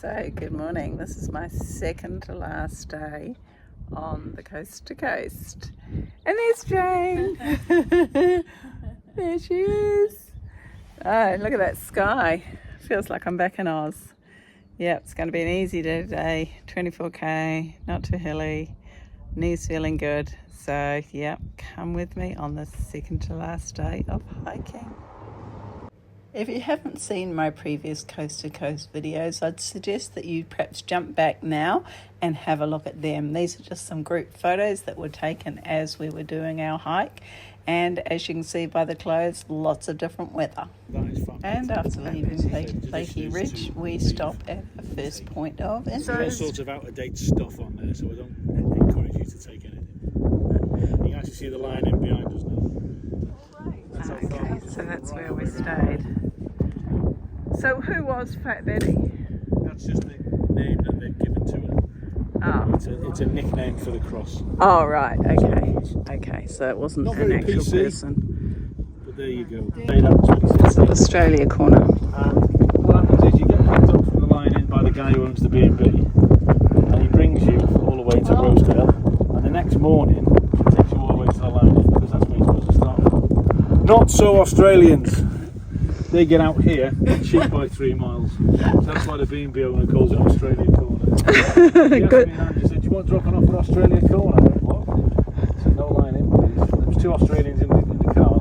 So good morning. This is my second to last day on the coast to coast. And there's Jane. There she is. Oh, look at that sky. Feels like I'm back in Oz. Yeah, it's going to be an easy day today. 24k, not too hilly. Knees feeling good. So yeah, come with me on the second to last day of hiking. If you haven't seen my previous coast to coast videos, I'd suggest that you perhaps jump back now and have a look at them. These are just some group photos that were taken as we were doing our hike. And as you can see by the clothes, lots of different weather. And after leaving Lakey Ridge, we stop at the first point of interest. There's all sorts of out-of-date stuff on there, so I don't encourage you to take anything. You can actually see the line in behind us now. Okay, so that's where we stayed. So who was Fat Betty? That's just the name that they've given to her. Oh. It's a nickname for the cross. Oh, right, okay. Okay, so it wasn't Not an very actual PC, person. but there you go. It's the Australia corner. What happens is you get picked up from the line in by the guy who owns the B&B, and he brings you all the way to Rosedale, and the next morning he takes you all the way to the line in, because that's where you're supposed to start. Not so Australians. They get out here and cheat by 3 miles. So that's why the B&B owner calls it Australia Corner. Good. He said, "Do you want dropping off at Australia Corner?" I went, "What?" I said, "No line in, please." There was 2 Australians in the car.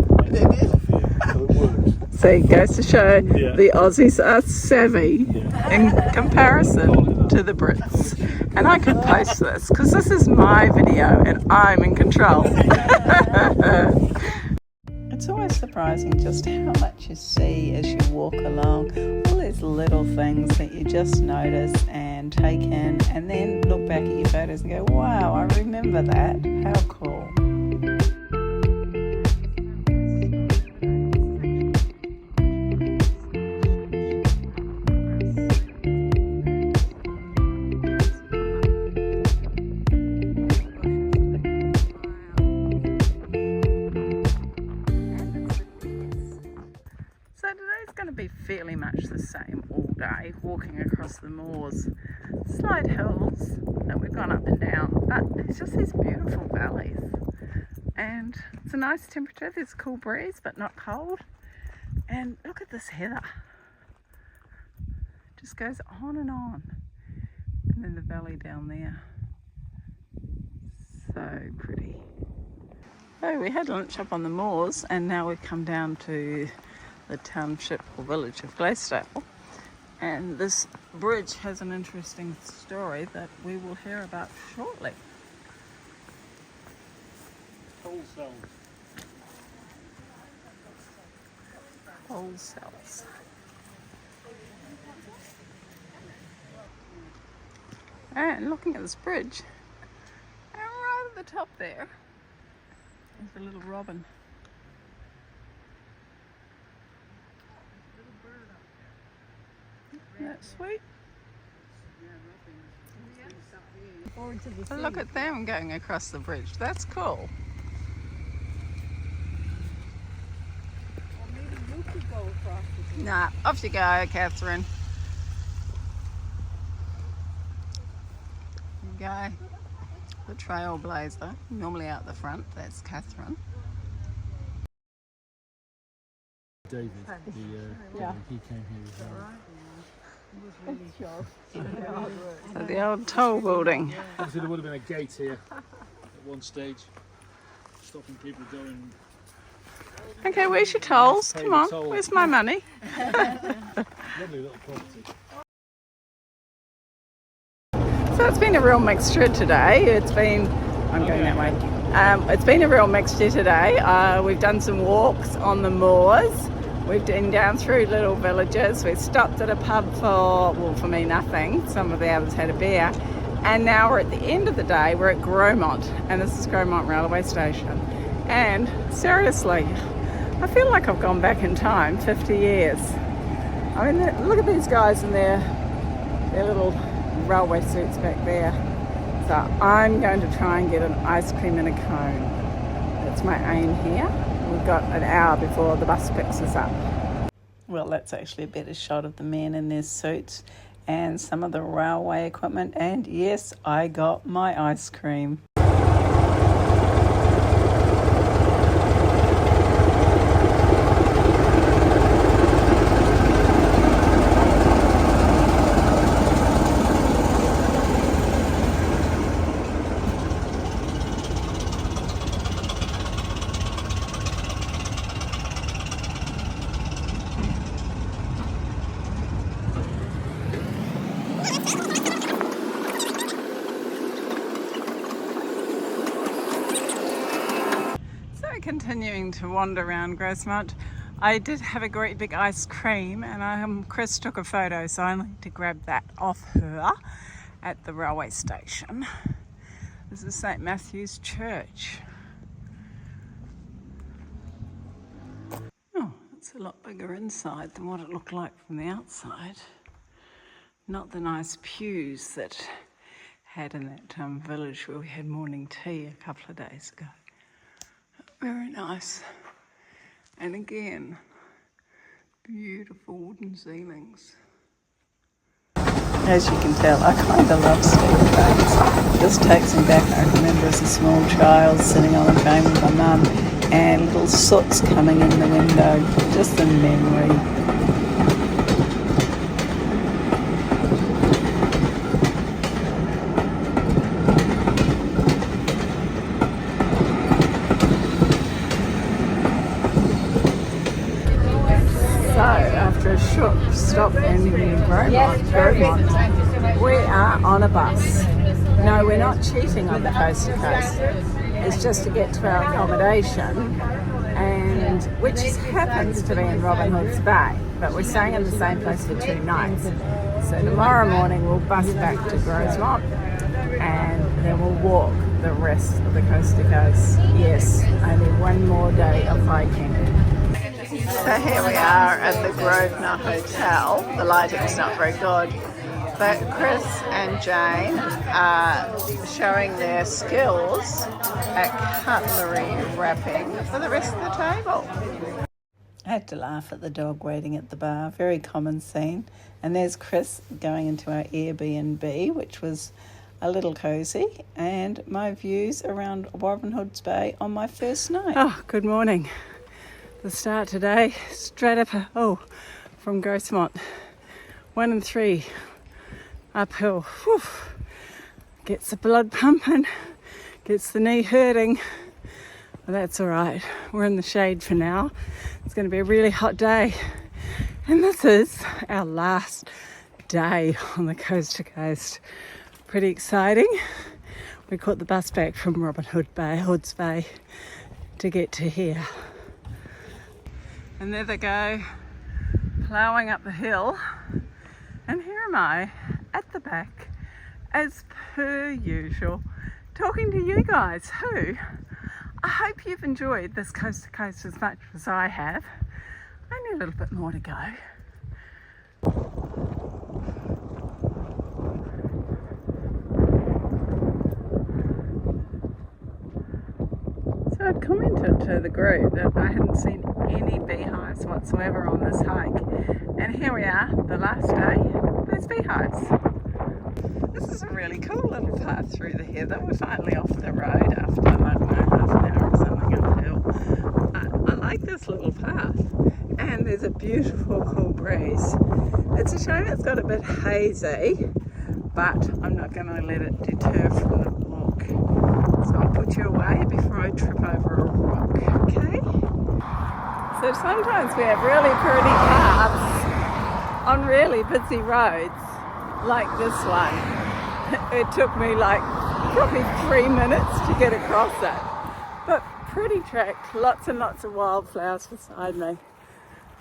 So it works. So it goes to show the Aussies are savvy in comparison to the Brits. And I could post this because this is my video and I'm in control. It's always surprising just how much you see as you walk along. All these little things that you just notice and take in, and then look back at your photos and go, wow, I remember that. How cool. Fairly much the same all day, walking across the moors, slight hills that we've gone up and down, but it's just these beautiful valleys, and it's a nice temperature. There's a cool breeze but not cold, and look at this heather, just goes on, and then the valley down there, so pretty. So we had lunch up on the moors, and now we've come down to the township or village of Ecstatic, and this bridge has an interesting story that we will hear about shortly. Coal cells. Coal cells. And looking at this bridge, and right at the top there is a little robin. That's sweet. Look at them going across the bridge. That's cool. Maybe you could go across the bridge. Nah, off you go, Catherine. There you go. The trailblazer, normally out the front. That's Catherine. David, he came here as well. So the old toll building. Obviously there would have been a gate here at one stage, stopping people going. Okay, where's your tolls? Pay Come the on, toll. where's my money? Lovely little property. So it's been a real mixture today. It's been a real mixture today. We've done some walks on the moors. We've been down through little villages. We've stopped at a pub for me, nothing. Some of the others had a beer. And now we're at the end of the day. We're at Gromont, and this is Gromont Railway Station. And seriously, I feel like I've gone back in time 50 years. I mean, look at these guys in their little railway suits back there. So I'm going to try and get an ice cream in a cone. That's my aim here. We've got an hour before the bus picks us up. Well, that's actually a better shot of the men in their suits. and some of the railway equipment, and yes, I got my ice cream. Continuing to wander around Grosemont, I did have a great big ice cream, and Chris took a photo, so I need to grab that off her at the railway station. This is St. Matthew's Church. Oh, it's a lot bigger inside than what it looked like from the outside. Not the nice pews that had in that village where we had morning tea a couple of days ago. Very nice. And again, beautiful wooden ceilings. As you can tell, I kind of love steel trains. This takes me back. I remember as a small child sitting on the train with my mum and little soots coming in the window. Just a memory. After a short stop in Vermont, we are on a bus. No, we're not cheating on the coast to coast. It's just to get to our accommodation, and which happens to be in Robin Hood's Bay, but we're staying in the same place for 2 nights. So tomorrow morning we'll bus back to Grosemont, and then we'll walk the rest of the coast to coast. Yes, only one more day of hiking. So here we are at the Grosvenor Hotel. The lighting's not very good, but Chris and Jane are showing their skills at cutlery wrapping for the rest of the table. I had to laugh at the dog waiting at the bar, very common scene. And there's Chris going into our Airbnb, which was a little cosy, and my views around Robin Hood's Bay on my first night. Oh, good morning. The start today, straight up, from Grosemont. 1 and 3 uphill. Whew. Gets the blood pumping, gets the knee hurting, but that's all right. We're in the shade for now. It's going to be a really hot day, and this is our last day on the coast to coast. Pretty exciting. We caught the bus back from Robin Hood's Bay to get to here. And there they go, ploughing up the hill. And here am I at the back, as per usual, talking to you guys who I hope you've enjoyed this coast to coast as much as I have. Only a little bit more to go. So I'd commented to the group that I hadn't seen any beehives whatsoever on this hike, and here we are, the last day, there's beehives. This is a really cool little path through the heather. We're finally off the road after, I don't know, half an hour or something uphill. I like this little path, and there's a beautiful cool breeze. It's a shame it's got a bit hazy, but I'm not going to let it deter from the walk. So I'll put you away before I trip over a rock, okay? So sometimes we have really pretty paths on really busy roads, like this one. It took me like probably 3 minutes to get across it. But pretty track, lots and lots of wildflowers beside me.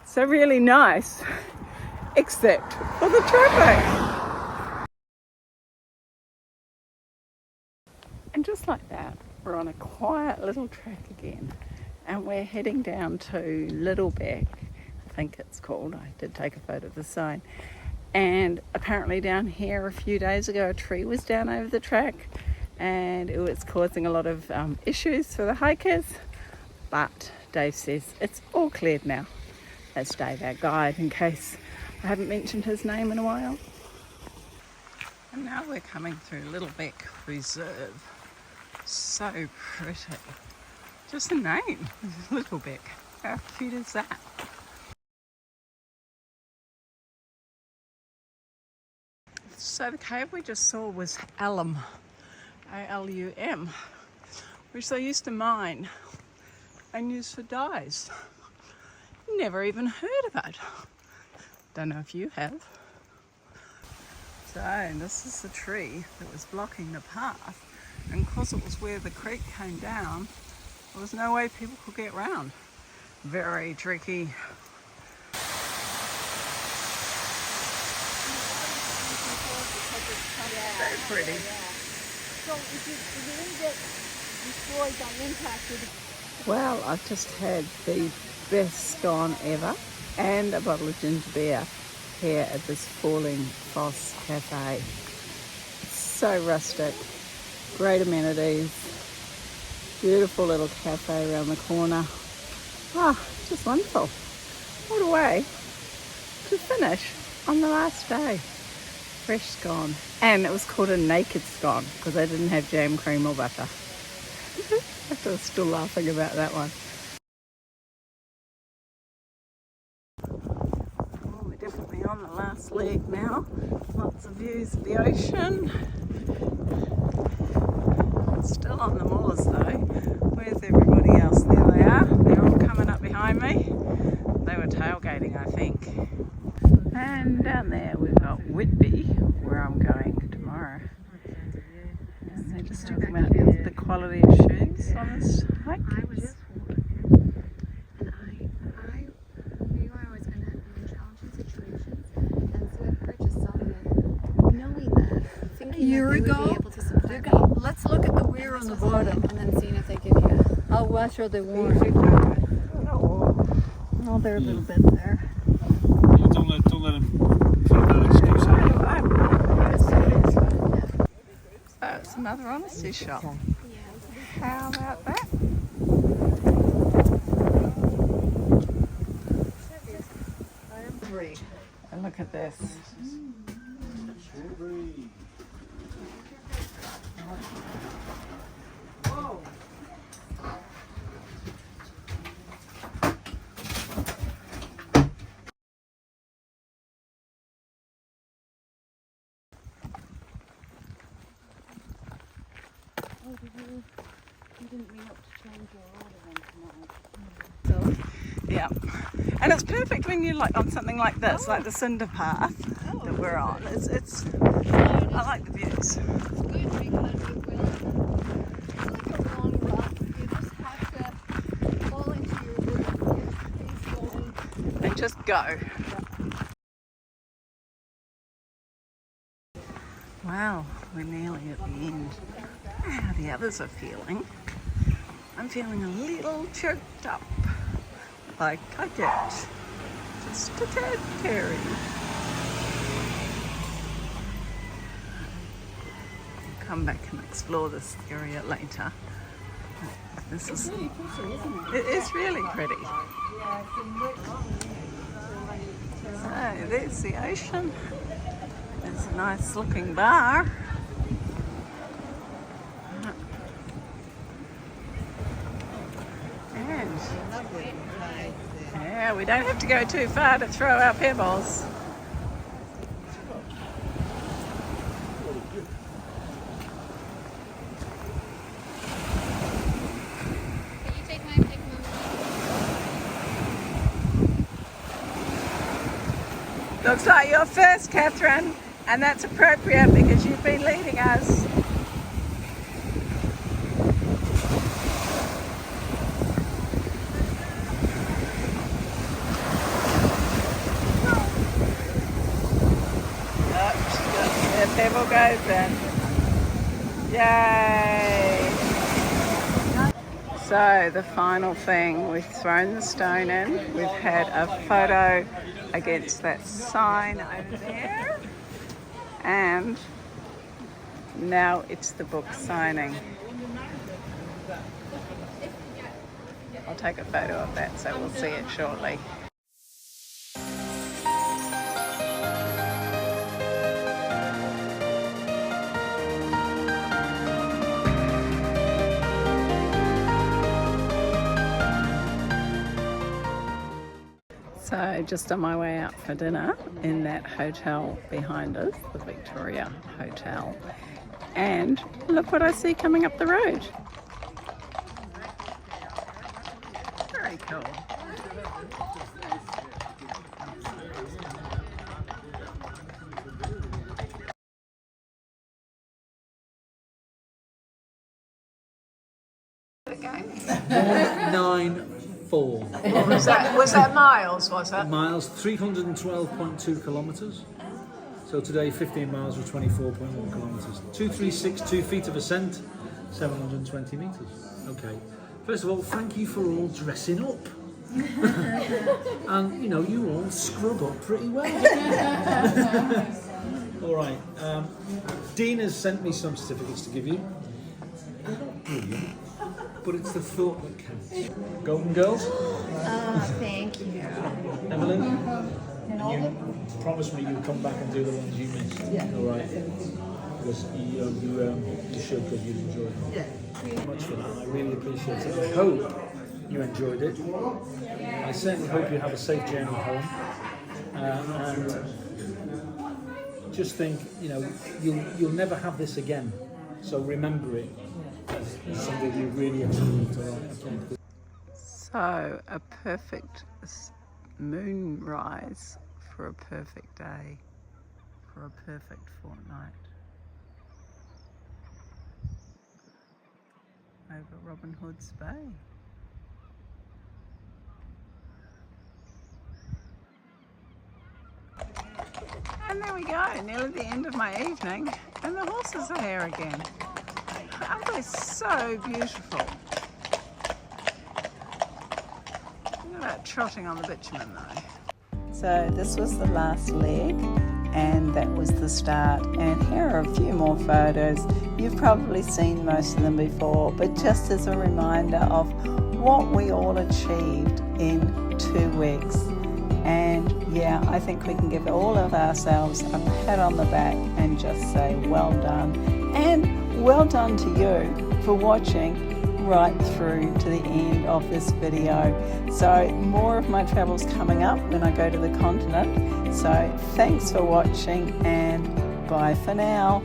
So really nice, except for the traffic. And just like that, we're on a quiet little track again, and we're heading down to Littlebeck, I think it's called. I did take a photo of the sign. And apparently down here a few days ago a tree was down over the track, and it was causing a lot of issues for the hikers, but Dave says it's all cleared now. That's Dave, our guide, in case I haven't mentioned his name in a while. And now we're coming through Little Beck Reserve. So pretty. Just the name, Little Beck. How cute is that? So the cave we just saw was alum, A-L-U-M, which they used to mine and use for dyes. Never even heard of it. Don't know if you have. So this is the tree that was blocking the path, and because it was where the creek came down, there was no way people could get round. Very tricky. Very pretty. So if you didn't get destroyed by impact, Well, I've just had the best scone ever and a bottle of ginger beer here at this Falling Foss Cafe. It's so rustic, great amenities, beautiful little cafe around the corner. Ah, just wonderful. What a way to finish on the last day. Fresh scone. And it was called a naked scone because they didn't have jam, cream or butter. I'm still laughing about that one. Oh, we're definitely on the last leg now. Lots of views of the ocean. Still on the moors though. Where's everybody else? There they are. They're all coming up behind me. They were tailgating, I think. And down there we've got Whitby, where I'm going tomorrow. And they're just talking about the quality of shoes on this hike. I was and I knew I was going to have more challenging situations, and so I purchased some of it, knowing that, thinking a year that they ago, would be able to support me. let's look at the weir on the bottom. And then seeing if they give you. How much are they worn? Oh, they're a little bit there. Don't let them feel that excuse. So it's another honesty shop. How about that? And look at this. You didn't mean up to change your order then tonight. Yeah, and it's perfect when you're like on something like this, like the cinder path that we're on. It's I like the views. It's good because it will. It's like a long rock. You just have to fall into your face going. And just go. Wow, we're nearly at the end. How the others are feeling. I'm feeling a little choked up, like I get just a tad teary. Come back and explore this area later. This is really pretty, isn't it? It is really pretty. So there's the ocean. There's a nice looking bar. And yeah, we don't have to go too far to throw our pebbles. Can you take my pick, Mom? Looks like you're first, Catherine, and that's appropriate because you've been leading us. The pebble goes in. Yay! So the final thing, we've thrown the stone in. We've had a photo against that sign over there. And now it's the book signing. I'll take a photo of that so we'll see it shortly. So just on my way out for dinner in that hotel behind us, the Victoria Hotel. And look what I see coming up the road. Very cool. Again. 194 Was that miles, was it? miles, 312.2 kilometres. So today 15 miles with 24.1 kilometres. 2362 feet of ascent, 720 metres. Okay. First of all, thank you for all dressing up. And you know, you all scrub up pretty well. All right. Dean has sent me some certificates to give you. They're not brilliant, but it's the thought that counts. Golden Girls. Thank you. Evelyn, you promised me you'd come back and do the ones you missed. Yeah. All right. Because you should, because you'd enjoy it. Yeah. Thank you much for that. I really appreciate it. I hope you enjoyed it. I certainly hope you have a safe journey home. And just think, you know, you'll never have this again. So remember it as something you really achieved. Okay. So a perfect moonrise for a perfect day, for a perfect fortnight. Over Robin Hood's Bay. And there we go, nearly the end of my evening, and the horses are here again. Aren't they so beautiful? Look at that trotting on the bitumen though. So this was the last leg, and that was the start. And here are a few more photos. You've probably seen most of them before, but just as a reminder of what we all achieved in 2 weeks. And yeah, I think we can give all of ourselves a pat on the back and just say well done. And well done to you for watching right through to the end of this video. So more of my travels coming up when I go to the continent. So thanks for watching, and bye for now.